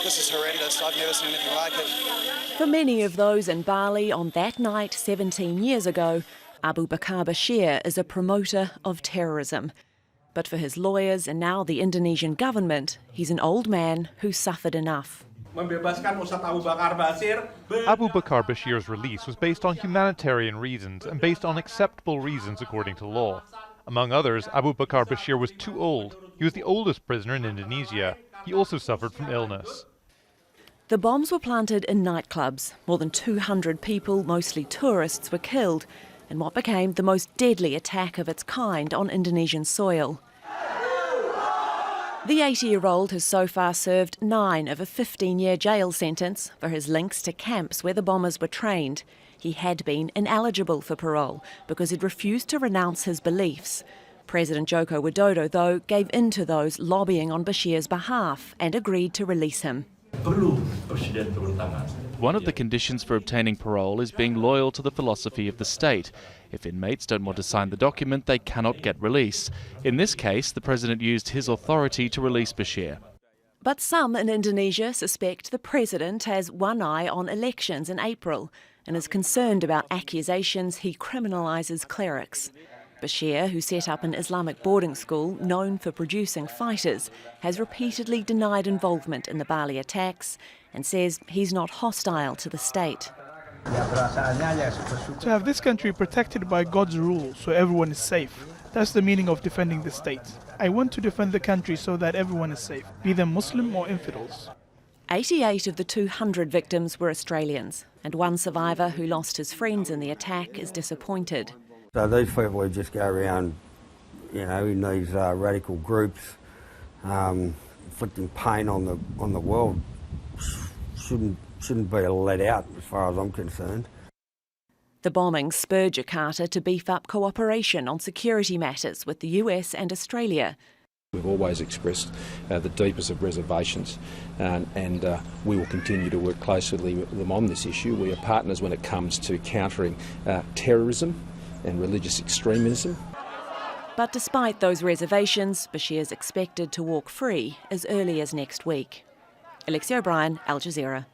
this is horrendous. I've never seen anything like it. For many of those in Bali on that night 17 years ago, Abu Bakar Bashir is a promoter of terrorism. But for his lawyers and now the Indonesian government, he's an old man who suffered enough. Abu Bakar Bashir's release was based on humanitarian reasons and based on acceptable reasons according to law. Among others, Abu Bakar Bashir was too old. He was the oldest prisoner in Indonesia. He also suffered from illness. The bombs were planted in nightclubs. More than 200 people, mostly tourists, were killed in what became the most deadly attack of its kind on Indonesian soil. The 80-year-old has so far served 9 of a 15-year jail sentence for his links to camps where the bombers were trained. He had been ineligible for parole because he'd refused to renounce his beliefs. President JOKO WIDODO, though, gave in to those lobbying on Bashir's behalf and agreed to release him. One of the conditions for obtaining parole is being loyal to the philosophy of the state. If inmates don't want to sign the document, they cannot get release. In this case, the president used his authority to release Bashir. But some in Indonesia suspect the president has one eye on elections in April and is concerned about accusations he criminalises clerics. Bashir, who set up an Islamic boarding school known for producing fighters, has repeatedly denied involvement in the Bali attacks and says he's not hostile to the state. To have this country protected by God's rule so everyone is safe. That's the meaning of defending the state. I want to defend the country so that everyone is safe, be them Muslim or infidels. 88 of the 200 victims were Australians, and one survivor who lost his friends in the attack is disappointed. So these people who just go around, in these radical groups, inflicting pain on the world, shouldn't be let out, as far as I'm concerned. The bombing spurred Jakarta to beef up cooperation on security matters with the US and Australia. We've always expressed the deepest of reservations, and we will continue to work closely with them on this issue. We are partners when it comes to countering terrorism and religious extremism. But despite those reservations, Bashir is expected to walk free as early as next week. Alexi, Al Jazeera.